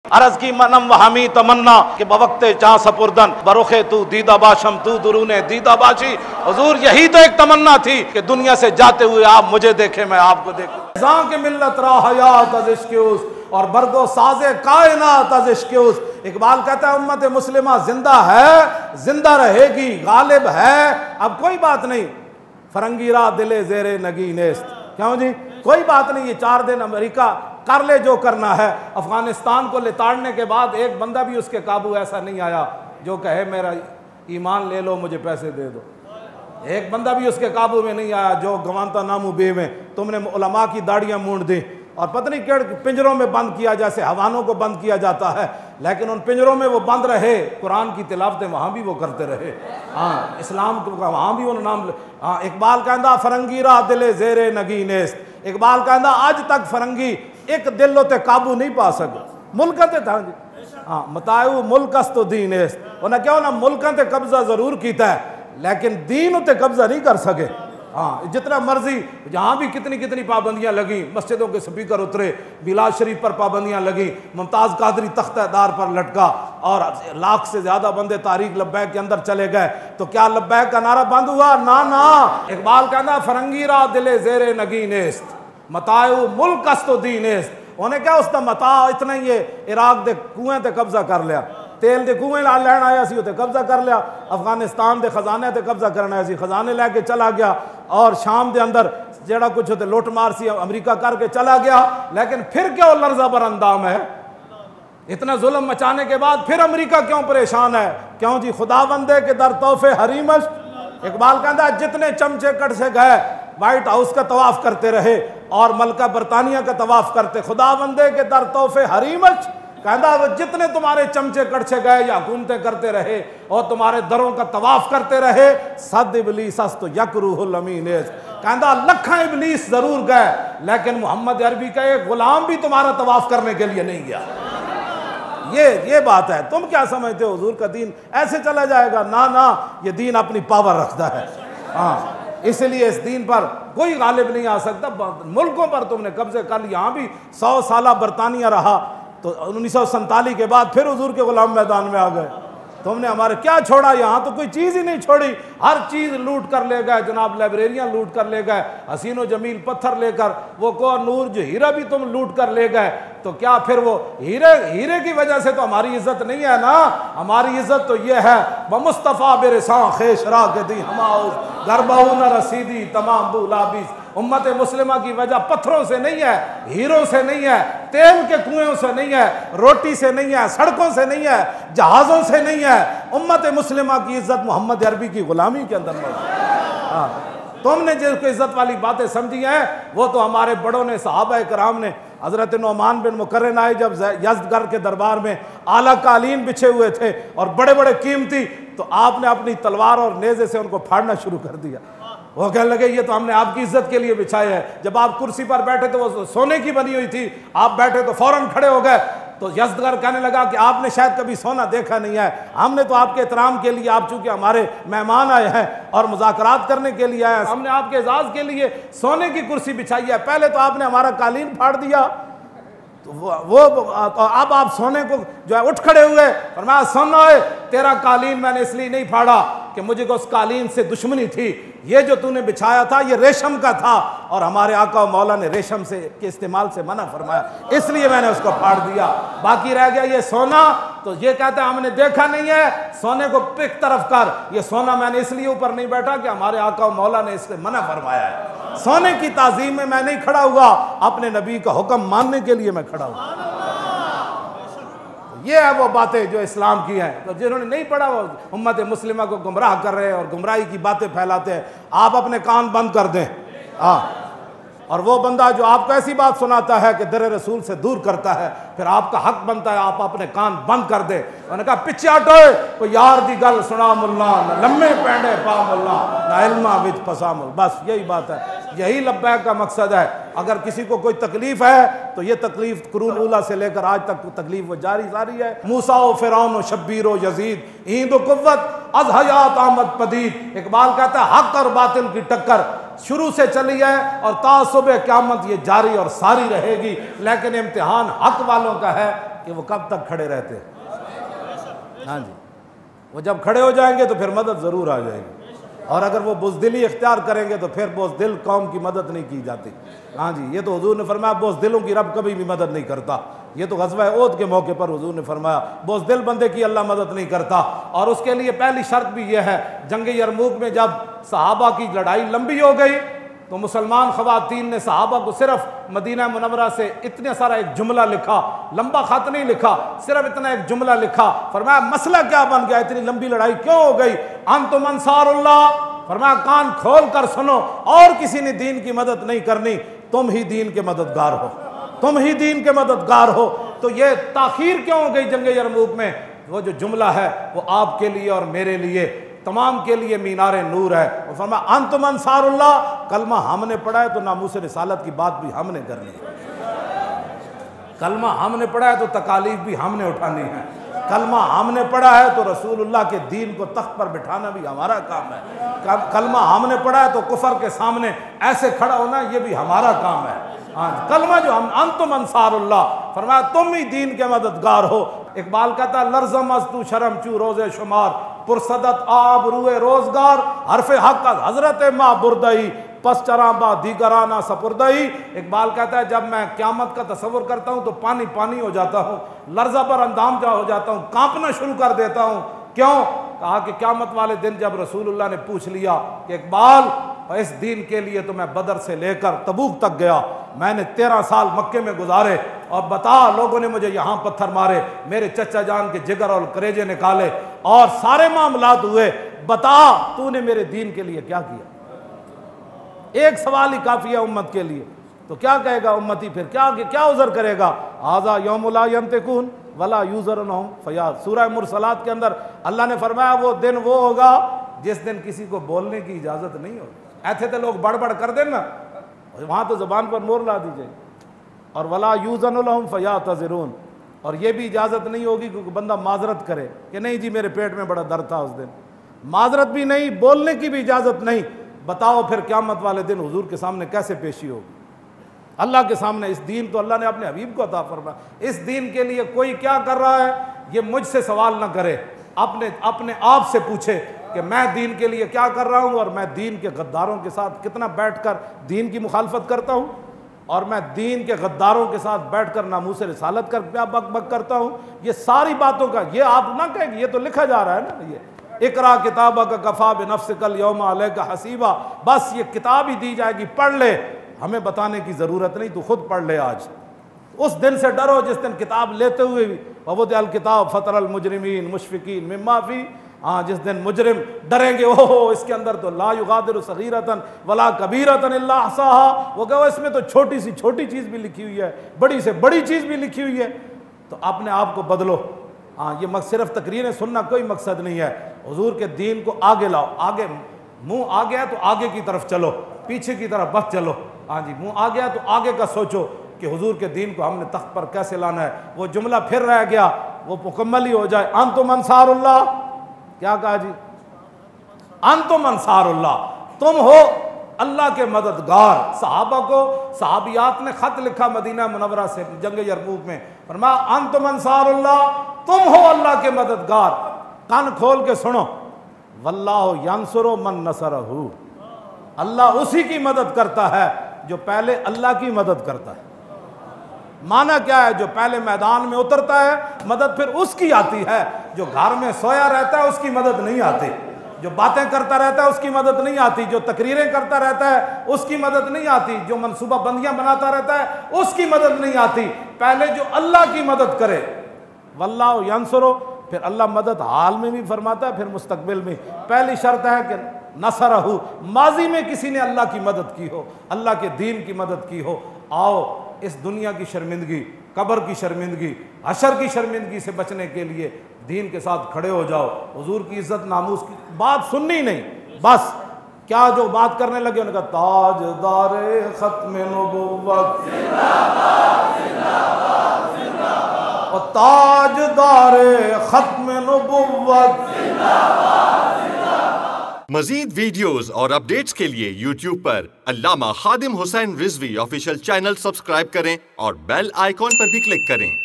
अरज की मनम वहमी तमन्ना के बवक्ते चा सपुरदन बरुखे तू दीदा बाशम तू दुरूने दीदा बाशी। हुजूर यही तो एक तमन्ना थी कि दुनिया से जाते हुए आप मुझे देखें, मैं आपको देखूं। के मिल्लत राहयात अज इश्क़ और बरगो साजे कायनात अज इश्क़। इकबाल कहता है उम्मत मुस्लिमा जिंदा है, जिंदा रहेगी, गालिब है। अब कोई बात नहीं, फरंगीरा दिले जेरे नगी नेस्त। क्यों जी, कोई बात नहीं, ये 4 दिन अमेरिका कर ले जो करना है। अफगानिस्तान को लिताड़ने के बाद एक बंदा भी उसके काबू ऐसा नहीं आया जो कहे मेरा ईमान ले लो, मुझे पैसे दे दो। एक बंदा भी उसके काबू में नहीं आया जो गवानता नामू बे में तुमने उलमा की दाढ़ियां मूंड दी और पत्नी के पिंजरों में बंद किया जैसे हवानों को बंद किया जाता है, लेकिन उन पिंजरों में वो बंद रहे, कुरान की तिलावतें वहाँ भी वो करते रहे। हाँ, इस्लाम को वहाँ भी उन्होंने नाम। हाँ, इकबाल कहता फरंगीरा दिले जेरे नगी नेस्त। इकबाल कहता आज तक फरंगी एक दिल ते काबू नहीं पा सके। मुल्क ते था जी, हाँ, मतायू मुल्कस तो दीन नेस्त। उन्हें क्यों ना मुल्क ते कब्जा जरूर किया है लेकिन दीन ते कब्जा नहीं कर सके। हाँ, जितना मर्जी जहाँ भी कितनी कितनी पाबंदियाँ लगी, मस्जिदों के स्पीकर उतरे, बिलाल शरीफ पर पाबंदियाँ लगी, मुमताज़ कादरी तख्तेदार पर लटका और लाख से ज़्यादा बंदे तारीख लब्बैक के अंदर चले गए, तो क्या लब्बैक का नारा बंद हुआ? ना ना। इकबाल कहना फरंगीरा दिले जेरे नगी नेस्त मतायू मुल्क तो दी नेस्त। उन्हें क्या उसका मता इतना ही है, इराक दे कुएं ते कब्जा कर लिया, तेल दे कुएं लैन आया सी उते कब्जा कर लिया, अफगानिस्तान दे खजाने ते कब्जा करना आया सी, खजाने लैके चला गया और शाम दे अंदर जेड़ा कुछ होते लुट मार सी अमरीका करके चला गया। लेकिन फिर क्या लर्जा बर अंदाम है, इतना जुल्म मचाने के बाद फिर अमरीका क्यों परेशान है? क्यों जी, खुदाबंदे के दर तोहफे हरीमश। इकबाल कहता है जितने चमचे कट से गए व्हाइट हाउस का तवाफ करते रहे और मलका बरतानिया का तवाफ करते, खुदाबंदे के दर तोहफे हरीमश। कहता वो जितने तुम्हारे चमचे कड़छे गए या हुकूमतें करते रहे और तुम्हारे दरों का तवाफ करते रहे, सद इबलीस तो यकरूहुल अमीन। कहता लखा इबलीस जरूर गए लेकिन मोहम्मद अरबी का एक गुलाम भी तुम्हारा तवाफ करने के लिए नहीं गया। ये बात है। तुम क्या समझते हो हुजूर का दीन ऐसे चला जाएगा? ना ना, ये दीन अपनी पावर रखता है। हाँ, इसलिए इस दीन पर कोई गालिब नहीं आ सकता। मुल्कों पर तुमने कब्जे कर लिया, यहाँ भी 100 साल बरतानिया रहा तो 1947 के बाद फिर हुजूर के गुलाम मैदान में आ गए। तुमने हमारे क्या छोड़ा? यहाँ तो कोई चीज़ ही नहीं छोड़ी, हर चीज़ लूट कर ले गए जनाब, लाइब्रेरियाँ लूट कर ले गए, हसीनो जमील पत्थर लेकर, वो को नूर जो हीरा भी तुम लूट कर ले गए। तो क्या फिर वो हीरे की वजह से तो हमारी इज्जत नहीं है ना? हमारी इज्जत तो ये है ब मुस्तफ़ा बेरसा खेशरा के दी हमाउस गरबहू न रसीदी तमाम बुलाबिस। उम्मत मुस्लिमा की वजह पत्थरों से नहीं है, हीरों से नहीं है, तेल के कुएं से नहीं है, रोटी से नहीं है, सड़कों से नहीं है, जहाज़ों से नहीं है। उम्मत मुस्लिमा की इज्जत मोहम्मद अरबी की गुलामी के अंदर मौजूद है। हाँ, तुमने जिसको इज्जत वाली बातें समझी हैं वो तो हमारे बड़ों ने, सहाबा कराम ने, हज़रत नौमान बिन मुकर्रन आए जब यज़दगर्द के दरबार में आला कालीन बिछे हुए थे और बड़े बड़े कीमती, तो आपने अपनी तलवार और नेज़े से उनको फाड़ना शुरू कर दिया। वो कहने लगे ये तो हमने आपकी इज्जत के लिए बिछाया है। जब आप कुर्सी पर बैठे तो वो सोने की बनी हुई थी, आप बैठे तो फौरन खड़े हो गए। तो यज़दगर्द कहने लगा कि आपने शायद कभी सोना देखा नहीं है, हमने तो आपके एहतराम के लिए, आप चूंकि हमारे मेहमान आए हैं और मुज़ाकरात करने के लिए आए हैं, हमने आपके एजाज़ के लिए सोने की कुर्सी बिछाई है। पहले तो आपने हमारा कालीन फाड़ दिया, तो तो अब आप सोने को जो है उठ खड़े हुए और मैं सुना है तेरा कालीन मैंने इसलिए नहीं फाड़ा कि मुझे उस कालीन से दुश्मनी थी, ये जो तूने बिछाया था ये रेशम का था और हमारे आका और मौला ने रेशम से के इस्तेमाल से मना फरमाया, इसलिए मैंने उसको फाड़ दिया। बाकी रह गया ये सोना, तो ये कहते हैं हमने देखा नहीं है, सोने को पिक तरफ कर, ये सोना मैंने इसलिए ऊपर नहीं बैठा कि हमारे आका और मौला ने इससे मना फरमाया है। सोने की ताजीम में मैं नहीं खड़ा हुआ, अपने नबी का हुक्म मानने के लिए मैं खड़ा हुआ। ये है वो बातें जो इस्लाम की हैं। तो जिन्होंने नहीं पढ़ा वो उम्मत मुस्लिमा को गुमराह कर रहे हैं और गुमराही की बातें फैलाते हैं। आप अपने कान बंद कर दें। हाँ, और वो बंदा जो आपको ऐसी बात सुनाता है कि दर रसूल से दूर करता है, फिर आपका हक बनता है आप अपने कान बंद कर दे। उन्होंने कहा पिछे हटो, कोई यार दी गल सुना मुल्ला, न लम्मे पैंडे पा मुल्ला, न इल्मा विच फसा मुल। बस यही बात है, यही लब्बैक का मकसद है। अगर किसी को कोई तकलीफ है तो ये तकलीफ कुरून उला से लेकर आज तक तकलीफ वो जारी है। मूसा व फिरौन व शब्बीर व यजीद ईंद व कुव्वत अज हयात आमद पदीद। इकबाल कहता है हक और बातिल की टक्कर शुरू से चली है और ता सुबह क़यामत ये जारी और सारी रहेगी। लेकिन इम्तिहान हक वालों का है कि वो कब तक खड़े रहते। हाँ जी, वो जब खड़े हो जाएंगे तो फिर मदद ज़रूर आ जाएगी, और अगर वो बुज़दिली इख्तियार करेंगे तो फिर बुज़दिल कौम की मदद नहीं की जाती। हाँ जी, ये तो हुजूर ने फरमाया बुज़दिलों की रब कभी भी मदद नहीं करता। ये तो ग़ज़वा ओहद के मौके पर हुजूर ने फरमाया बुज़दिल बंदे की अल्लाह मदद नहीं करता। और उसके लिए पहली शर्त भी यह है, जंग यरमूक में जब सहाबा की लड़ाई लंबी हो गई तो मुसलमान ख़वातीन ने सहाबा को सिर्फ मदीना मुनव्वरा से इतना सारा एक जुमला लिखा, लंबा ख़त नहीं लिखा, सिर्फ इतना एक जुमला लिखा। फरमाया मसला क्या बन गया, इतनी लंबी लड़ाई क्यों हो गई? अंतुम अंसारुल्लाह, फरमाया कान खोल कर सुनो, और किसी ने दीन की मदद नहीं करनी, तुम ही दीन के मददगार हो, तुम ही दीन के मददगार हो। तो ये ताखीर क्यों हो गई जंग यरमूक में? वो जो जुमला है वो आपके लिए और मेरे लिए, तमाम के लिए मीनार नूर है। और फरमाया अंतुम अंसारुल्लाह, कलमा हमने पढ़ा है तो नामूस रिसालत की बात भी हमने करनी है, कलमा हमने पढ़ा है तो तकालीफ भी हमने उठानी है, कलमा हमने पढ़ा है तो रसूलुल्लाह के दीन को तख्त पर बिठाना भी हमारा काम है, कलमा हमने पढ़ा है तो कुफर के सामने ऐसे खड़ा होना ये भी हमारा काम है। हाँ, कलमा जो हम अंतुम अंसारुल्लाह, फरमाया तुम ही दीन के मददगार हो। इकबाल कहता लर्ज़म अस्तु शर्म चू रोज़े शुमार, पुरसदत आब रुए रोजगार, हरफे हक हजरत माँ बुरदई, पस चराबा दीगराना सपुरदई। इकबाल कहता है जब मैं क़यामत का तसव्वुर करता हूँ तो पानी पानी हो जाता हूँ, लर्जा पर अंदाम जा हो जाता हूँ, कांपना शुरू कर देता हूँ। क्यों? कहा कि क़यामत वाले दिन जब रसूलुल्लाह ने पूछ लिया कि इकबाल इस दीन के लिए तो मैं बदर से लेकर तबूक तक गया, मैंने 13 साल मक्के में गुजारे, और बता लोगों ने मुझे यहाँ पत्थर मारे, मेरे चचा जान के जिगर और करेजे निकाले और सारे मामलात हुए, बता तूने मेरे दीन के लिए क्या किया? एक सवाल ही काफ़ी है उम्मत के लिए। तो क्या कहेगा उम्मती, फिर क्या उज़र करेगा? आज़ा यौम ला यंतिकून वला यूज़रनहुम फ़याज़। सूरह मुरसलात के अंदर अल्लाह ने फरमाया वो दिन वो होगा जिस दिन किसी को बोलने की इजाज़त नहीं होगी। ऐसे तो लोग बड़बड़ कर देना, वहाँ तो ज़बान पर मोर ला दीजिए। और वला यूज़नुलहुम फ़यातज़िरून, और ये भी इजाज़त नहीं होगी क्योंकि बंदा माजरत करे कि नहीं जी मेरे पेट में बड़ा दर्द था उस दिन, माजरत भी नहीं, बोलने की भी इजाज़त नहीं। बताओ फिर क़यामत वाले दिन हुजूर के सामने कैसे पेशी होगी? अल्लाह के सामने। इस दीन तो अल्लाह ने अपने हबीब को अता फरमाया। इस दीन के लिए कोई क्या कर रहा है ये मुझसे सवाल ना करे, अपने आप से पूछे कि मैं दीन के लिए क्या कर रहा हूँ, और मैं दीन के गद्दारों के साथ कितना बैठकर दीन की मुखालफत करता हूँ, और मैं दीन के गद्दारों के साथ बैठकर नामूस रिसालत कर क्या बक बक करता हूँ। ये सारी बातों का ये आप ना कहेंगे, ये तो लिखा जा रहा है ना, ये इकरा किताबा का कफ़ा बिनफ्सिकल यौमा अलैका हसीबा, बस ये किताब ही दी जाएगी, पढ़ ले, हमें बताने की ज़रूरत नहीं, तू खुद पढ़ ले। आज उस दिन से डरो जिस दिन किताब लेते हुए भी ववुदिअल किताब फतरल मुजरिमीन मुशफिकीन मिम्मा फी, हाँ जिस दिन मुजरिम डरेंगे, ओहो इसके अंदर तो ला युगादिरु सगीरतन वला कबीरतन इल्ला अहसाहा, वो कहो इसमें तो छोटी सी छोटी चीज़ भी लिखी हुई है, बड़ी से बड़ी चीज़ भी लिखी हुई है। तो अपने आप को बदलो। हाँ, ये सिर्फ तकरीरें सुनना कोई मकसद नहीं है, हुजूर के दीन को आगे लाओ। आगे मुंह आ गया तो आगे की तरफ चलो, पीछे की तरफ बस चलो। हाँ जी, मुंह आ गया तो आगे का सोचो कि हुजूर के दीन को हमने तख्त पर कैसे लाना है। वो जुमला फिर रह गया, वो मुकम्मल ही हो जाए। अंतुम अंसारुल्लाह, क्या कहा जी? अंतुम अंसारुल्लाह, तुम हो अल्लाह के मददगार। सहाबा को सहाबियात ने खत लिखा मदीना मुनव्वरा से जंग यरमूक में, फरमाया अंतुम अंसारुल्लाह, तुम हो अल्लाह के मददगार। कान खोल के सुनो, वल्लाहु यंसुरु मन नसरहु, अल्लाह उसी की मदद करता है जो पहले अल्लाह की मदद करता है। माना क्या है? जो पहले मैदान में उतरता है मदद फिर उसकी आती है, जो घर में सोया रहता है उसकी मदद नहीं आती, जो बातें करता रहता है उसकी मदद नहीं आती, जो तकरीरें करता रहता है उसकी मदद नहीं आती, जो मनसूबा बंदियां बनाता रहता है उसकी मदद नहीं आती। पहले जो अल्लाह की मदद करे, वल्लाहु यंसुरु, फिर अल्लाह मदद हाल में भी फरमाता है, फिर मुस्तकबिल में। पहली शर्त है कि नसरहु, माजी में किसी ने अल्लाह की मदद की हो, अल्लाह के दीन की मदद की हो। आओ इस दुनिया की शर्मिंदगी, कब्र की शर्मिंदगी, हशर की शर्मिंदगी से बचने के लिए दीन के साथ खड़े हो जाओ। हुजूर की इज्जत नामूस की बात सुननी नहीं, बस क्या जो बात करने लगे उनका ताजदारे खत्म नबुव्वत और ताजदारे खत्म नबुव्वत। मजीद वीडियोस और अपडेट्स के लिए YouTube पर Allama Khadim Hussain Rizvi official channel subscribe करें और बेल आइकॉन पर भी क्लिक करें।